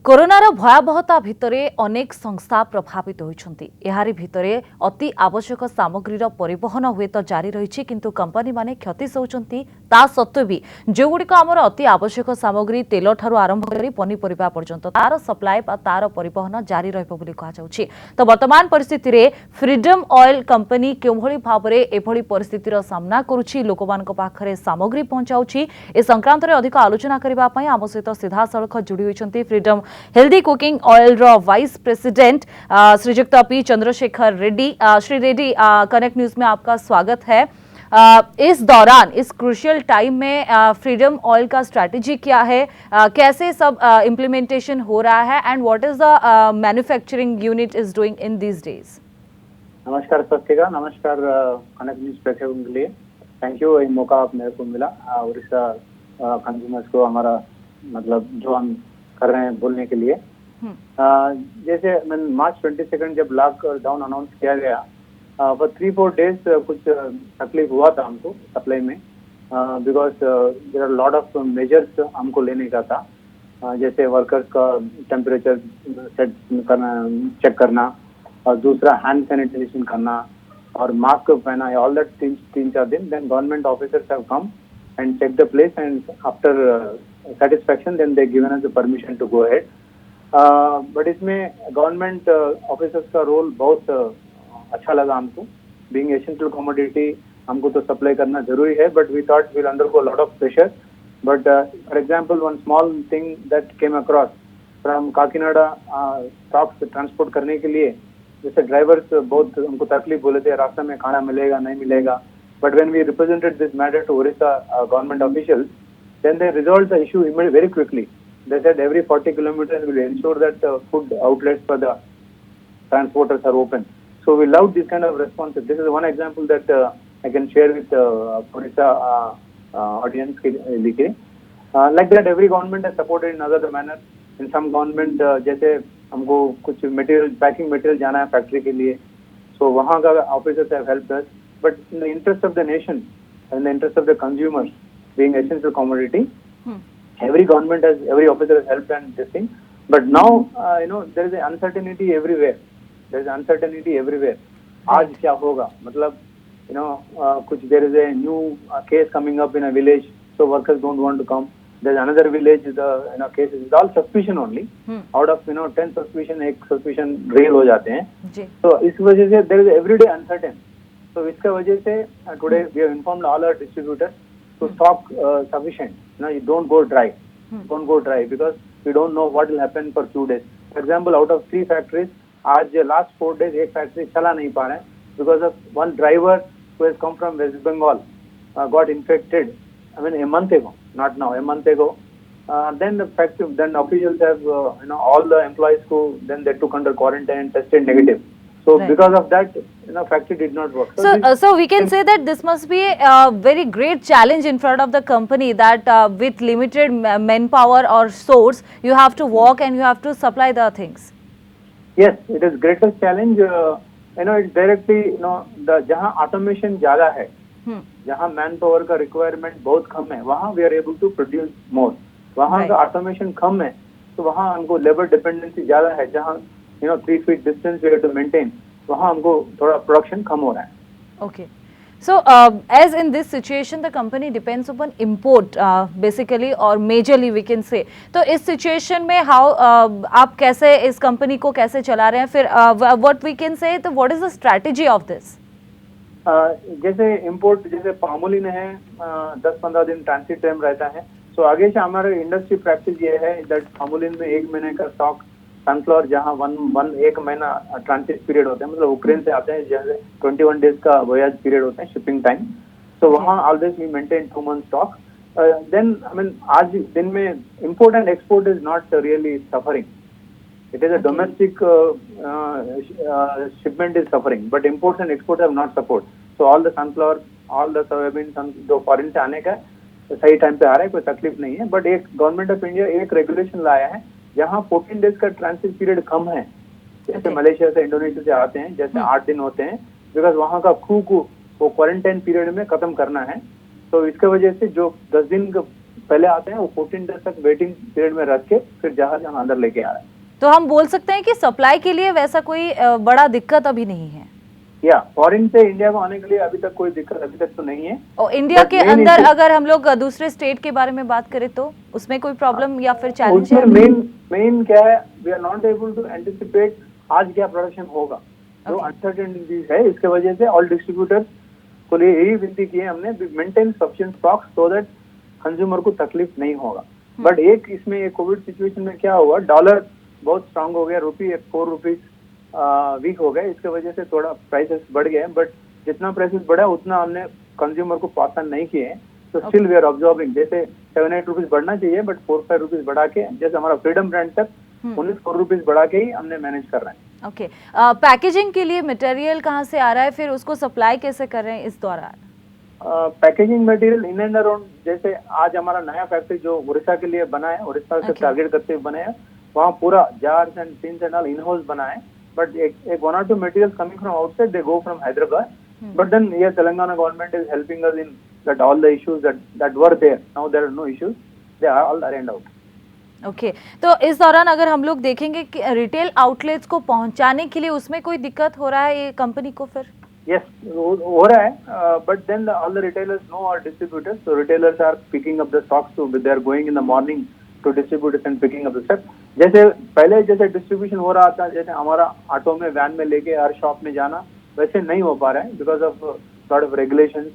कोरोनार भयावहता भितरे अनेक संस्था प्रभावित होइछन्ति। एहारी भितरे अति आवश्यक सामग्रीर परिवहन हुए तो जारी रही किंतु कंपनी माने क्षति सहउछन्ति। ता सत्वे भी जो गुड़िक आमर अति आवश्यक सामग्री तेल ठारू आरंभ करी पनीपरिबा पर्यंत तार सप्लाय बा तार परिवहन जारी रहइबो बोली कहाଯାଉଛି। तो वर्तमान परिस्थिति रे फ्रीडम ऑयल कंपनी केभଳି भाबरे एभଳି परिस्थितिर सामना करूछि, लोकमानक पाखरे सामग्री पहुंचाउछि। ए संक्रांत रे अधिक आलोचना करिबा पई आम सहित सीधा सड़क जोड़ी होइछन्ति फ्रीडम हेल्दी कुकिंग ऑयल रो वाइस प्रेसिडेंट श्रीजुक्त P Chandrashekar Reddy. Shri Reddy, connect news में आपका स्वागत है। इस दौरान इस क्रूशियल टाइम में फ्रीडम ऑयल का स्ट्रैटेजी क्या है, कैसे सब इम्प्लीमेंटेशन हो रहा है and what is the manufacturing unit is doing in these days? नमस्कार सत्यका, नमस्कार कनेक्ट न्यूज प्रेक्षकों के लिए थैंक यू। ये मौका आप मेरे को मिला उड़ीसा कंज्यूमर्स को हमारा मतलब जो हम कर रहे हैं बोलने के लिए। जैसे मार्च 22 जब लॉकडाउन अनाउंस किया गया फॉर 3-4 डेज कुछ तकलीफ हुआ था हमको सप्लाई में, because there are lot of measures हमको लेने का था। जैसे वर्कर्स का टेम्परेचर सेट करना, चेक करना, और दूसरा हैंड सैनिटाइजेशन करना और मास्क पहना, ऑल दैट 3-4 दिन। Then government officers have come and check the place, and after satisfaction then they given us the permission to go ahead. But इसमें गवर्नमेंट ऑफिसर्स का रोल बहुत अच्छा लगा हमको। Being essential commodity हमको तो सप्लाई करना जरूरी है, but we thought we'll undergo a lot of pressure. But for example, one small thing that came across from Kakinada stocks transport करने के लिए, जैसे ड्राइवर्स बहुत हमको तकलीफ बोले थे, रास्ते में खाना मिलेगा नहीं मिलेगा। But when we represented this matter to Orissa government officials, then they resolved the issue very quickly. They said every 40 kilometers we will ensure that food outlets for the transporters are open. So we love this kind of response. This is one example that I can share with Orissa audience. Like that, every government has supported in other manner. In some government, जैसे हमको कुछ material, packing material जाना है factory के लिए, so वहाँ का officers have helped us. But in the interest of the nation, in the interest of the consumers, being essential commodity, every government has, every officer has helped and this thing. But now, there is an uncertainty everywhere. There is uncertainty everywhere. आज क्या होगा? मतलब, कुछ there is a new case coming up in a village, so workers don't want to come. There's another village, the cases. It's all suspicion only. Out of 10 suspicion, एक suspicion real हो जाते हैं. So इस वजह से there is everyday uncertain. So इसका वजह से today we have informed all our distributors to stock sufficient. You don't go dry. Don't go dry because we don't know what will happen for few days. For example, out of 3 factories, आज last 4 days एक factory चला नहीं पा रहा है because of one driver who has come from West Bengal got infected. I mean a month ago, not now, a month ago. Then officials have all the employees who then they took under quarantine and tested negative. So right. Because of that, factory did not work. So we can say that this must be a very great challenge in front of the company, that with limited manpower or source, you have to work and you have to supply the things. Yes, it is greatest challenge. It's directly, the जहाँ automation ज़्यादा है, जहाँ manpower का requirement बहुत कम है, वहाँ we are able to produce more. वहाँ का automation कम है, तो वहाँ हमको labor dependency ज़्यादा है, जहाँ 3 feet distance we have to maintain. वहाँ हमको थोड़ा production कम हो रहा है. Okay. So as in this situation, the company depends upon import basically or majorly we can say. तो इस situation में how आप कैसे इस company को कैसे चला रहे हैं? फिर what we can say, तो what is the strategy of this? जैसे import, जैसे पामोलिन है 10-15 दिन ट्रांसिट टाइम रहता है. So आगे से हमारे इंडस्ट्री प्रैक्टिस ये है that पामोलिन में 1 महीने का स्टॉक, सनफ्लावर जहाँ 1 महीना ट्रांसिट पीरियड होता है, मतलब यूक्रेन से आते हैं, जैसे 21 डेज का वोयाज पीरियड होता है, शिपिंग टाइम. सो वहाँ always we maintain 2 months stock. Then आज दिन में import and export is not really suffering. It is a domestic shipment is suffering, but imports and export have not support. So all the sunflower, all the soybean जो foreign से आने का सही time पे आ रहा है, कोई तकलीफ नहीं है. बट एक गवर्नमेंट ऑफ इंडिया एक रेगुलेशन लाया है जहाँ 14 डेज का ट्रांसिट पीरियड कम है. जैसे मलेशिया से, इंडोनेशिया से आते हैं, जैसे 8 दिन होते हैं, बिकॉज वहाँ का क्रू को वो क्वारंटाइन पीरियड में खत्म करना है. तो इसके वजह से जो 10 दिन पहले आते हैं, वो 14 डेज तक वेटिंग पीरियड में रख के फिर जहाज हम अंदर लेके आ रहे हैं। तो हम बोल सकते हैं कि सप्लाई के लिए वैसा कोई बड़ा दिक्कत अभी नहीं है। या फॉरेन से इंडिया को आने के लिए अभी तक कोई दिक्कत अभी तक तो नहीं है। और इंडिया But के main अंदर issue- अगर हम लोग दूसरे स्टेट के बारे में बात करें तो उसमें कोई प्रॉब्लम या फिर चैलेंज उसमें है? मेन क्या है, we are not able to anticipate आज क्या प्रोडक्शन होगा। जो Okay. अनसर्टेनिटीज है, इसके वजह से ऑल डिस्ट्रीब्यूटर्स को लिए यही विनती की है हमने, maintain sufficient stock so that consumer को तकलीफ नहीं होगा। बट एक इसमें ये कोविड सिचुएशन में क्या हुआ, डॉलर बहुत स्ट्रांग हो गया, रुपी 4 रुपीज वीक हो गए, इसके वजह से थोड़ा प्राइसेस बढ़ गए। बट जितना प्राइसेस बढ़ा उतना हमने कंज्यूमर को पास ऑन नहीं किए हैं। तो स्टिल वी आर ऑब्जर्विंग, जैसे 7-8 रुपीज बढ़ना चाहिए, बट 4-5 रुपीज बढ़ा के, जैसे हमारा फ्रीडम ब्रांड तक 19-4 रुपीज बढ़ा के ही हमने मैनेज कर रहे हैं। ओके, पैकेजिंग के लिए मटेरियल कहाँ से आ रहा है, फिर उसको सप्लाई कैसे कर रहे हैं इस दौरान? Packaging material in and around, जैसे आज हमारा नया फैक्ट्री जो उड़ीसा के लिए बना है, उड़ीसा से Okay. टारगेट करते हुए बना है, वहाँ पूरा jars and tins and all in house बना है। बट एक 1 or 2 materials coming from outside, they go from Hyderabad. But then here Telangana government is helping us in that all the issues that were there, now there are no issues, they are all arranged out. Okay, तो इस दौरान अगर हम लोग देखेंगे कि retail outlets को पहुंचाने के लिए उसमें कोई दिक्कत हो रहा है ये कंपनी को फिर? Yes, हो रहा है, but then all the retailers know our distributors, so retailers are picking up the stocks, so they are going in the morning to distributors and picking up the stock. जैसे पहले जैसे distribution हो रहा था, जैसे हमारा ऑटो में van में लेके हर शॉप में जाना, वैसे नहीं हो पा रहा है because of lot of regulations,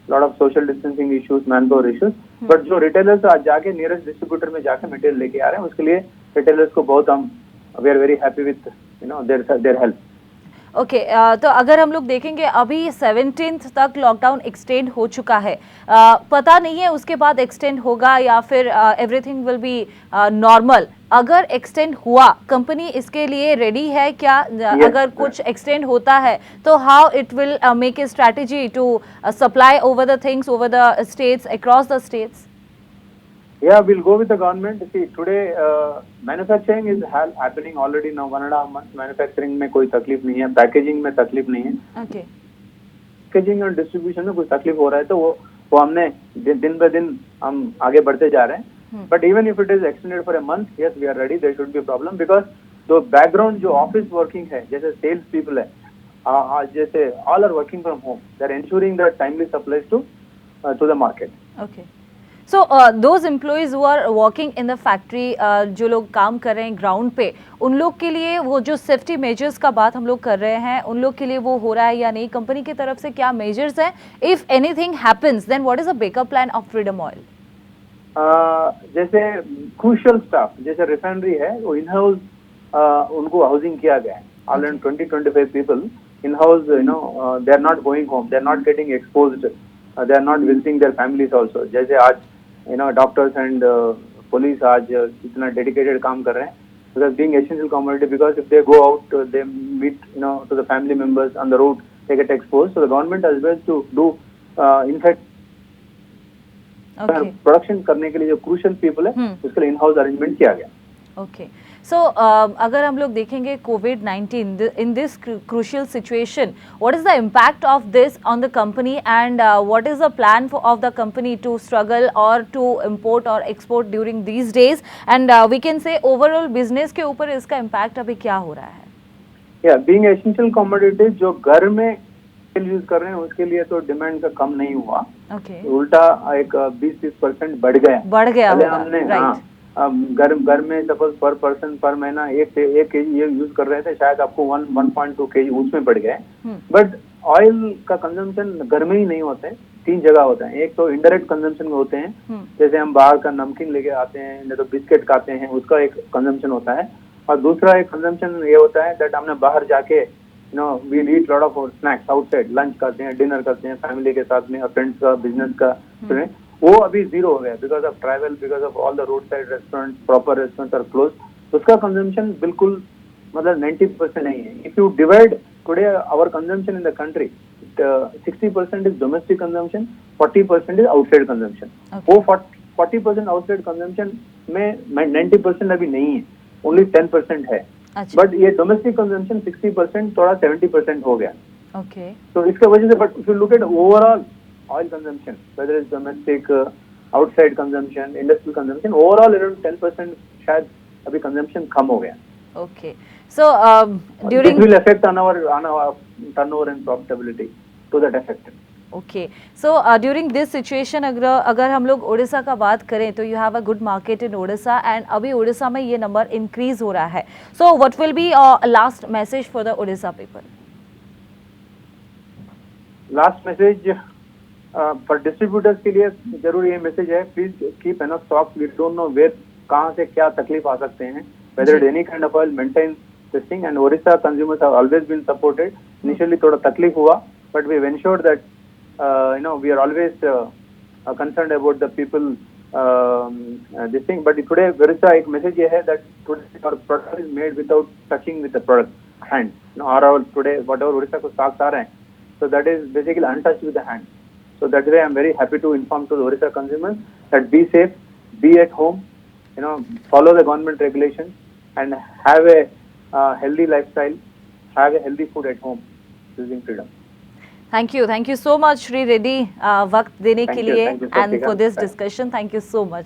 lot of social distancing issues, man power issues. But जो रिटेलर्स आज जाके नियरेस्ट डिस्ट्रीब्यूटर में जाके मटेरियल लेके आ रहे हैं, उसके लिए रिटेलर्स को बहुत हम we are very happy with their help. Okay, तो अगर हम लोग देखेंगे अभी 17th तक लॉकडाउन एक्सटेंड हो चुका है, पता नहीं है उसके बाद एक्सटेंड होगा या फिर एवरीथिंग विल बी नॉर्मल। अगर एक्सटेंड हुआ, कंपनी इसके लिए रेडी है क्या? अगर कुछ एक्सटेंड होता है तो how it will make a strategy to supply over the things over the states, across the states? Yeah, we'll go with the government. See, today manufacturing is happening already now 1.5 months. Manufacturing में कोई तकलीफ नहीं है, packaging में तकलीफ नहीं है। Okay, packaging और डिस्ट्रीब्यूशन में कुछ तकलीफ हो रहा है, तो वो हमने दिन ब दिन हम आगे बढ़ते जा रहे हैं। But even if it is extended for a month, yes we are ready, there should be problem because जो बैकग्राउंड जो ऑफिस वर्किंग है, जैसे सेल्स पीपल है, जैसे all are working from home, they are ensuring that timely supplies to the market. Okay, so those employees who are working in the factory, जो लोग काम कर रहे हैं ग्राउंड पे, उन लोग के लिए वो जो सेफ्टी मेजर्स का बात हम लोग कर रहे हैं, उन लोग के लिए वो हो रहा है या नहीं? कंपनी की तरफ से क्या मेजर्स हैं? If anything happens then what is the backup plan of Freedom oil? जैसे क्रूशियल स्टाफ, जैसे रिफाइनरी है, वो इन हाउस उनको हाउसिंग किया गया है। Already 20-25 people in house, they are not going home, they are not getting exposed, they are not visiting their families also. जैसे आज डॉक्टर्स एंड पुलिस आज इतना डेडिकेटेड काम कर रहे हैं, because being essential commodity, because if they go out, they meet to the family members on the road, they get exposed. So the government has ways to do in fact production करने के लिए जो crucial people है उसके लिए in house arrangement किया गया। Okay, सो अगर हम लोग देखेंगे COVID-19 in this crucial situation, what is the impact of this on the company and what is the plan of the company to struggle or to import or export during these days, and we can say overall business के ऊपर इसका impact अभी क्या हो रहा है? Yeah, being essential commodity, जो घर में यूज कर रहे हैं उसके लिए तो डिमांड का कम नहीं हुआ, उल्टा एक 20-30% बढ़ गया। पहले हमने घर में सपोज पर पर्सन पर महीना 1 kg ये यूज कर रहे थे, शायद आपको 1.2 kg उसमें बढ़ गए। बट ऑयल का कंजम्पशन घर में ही नहीं होते हैं, 3 जगह होता है। एक तो इनडायरेक्ट कंजम्पशन में होते हैं, जैसे हम बाहर का नमकीन लेके आते हैं, नहीं तो बिस्किट खाते हैं, उसका एक कंजम्पशन होता है। और दूसरा एक कंजम्पशन ये होता है दैट हमने बाहर जाके we eat lot of snacks outside, lunch करते हैं, डिनर करते हैं फैमिली के साथ में, फ्रेंड्स का, बिजनेस का, वो अभी जीरो हो गया because of travel, because of all the road side restaurant, proper restaurant are close. उसका कंजम्पशन बिल्कुल मतलब 90% नहीं है। If you divide today our consumption in the country, 60% is domestic consumption, 40% is outside consumption. वो 40% outside consumption में 90% अभी नहीं है, ओनली 10% है। बट ये डोमेस्टिक कंजम्पशन 60%, थोड़ा 70% हो गया। ओके, तो इसके वजह से, but if you look at overall oil consumption, whether is domestic outside consumption, industrial consumption, overall around 10% शायद अभी कंजम्पशन कम हो गया. Okay. So This during will affect on our turnover and profitability to that effect. Okay so during this situation अगर अगर हम लोग उड़ीसा का बात करें तो you have a good market in Orissa and अभी उड़ीसा में ये नंबर इंक्रीज हो रहा है. So what will be last message for the Orissa people? Last message for distributors के लिए जरूर ये मैसेज है, please keep enough stock. We don't know where कहाँ से क्या तकलीफ आ सकते हैं. Weather it any kind of oil maintain this thing, and Odisha consumers have always been supported. Initially थोड़ा तकलीफ हुआ, but we have ensured that we are always concerned about the people this thing. But today Orissa एक message ये है that today our product is made without touching with the product hand. Or our today whatever Orissa को stocks आ रहे हैं, so that is basically untouched with the hand. So that way I am very happy to inform to the Orissa consumers that be safe, be at home, follow the government regulations, and have a healthy lifestyle, have a healthy food at home using freedom. Thank you so much Shri Reddy वक्त देने के लिए Thank you, and Satika. For this Bye. Discussion. Thank you so much.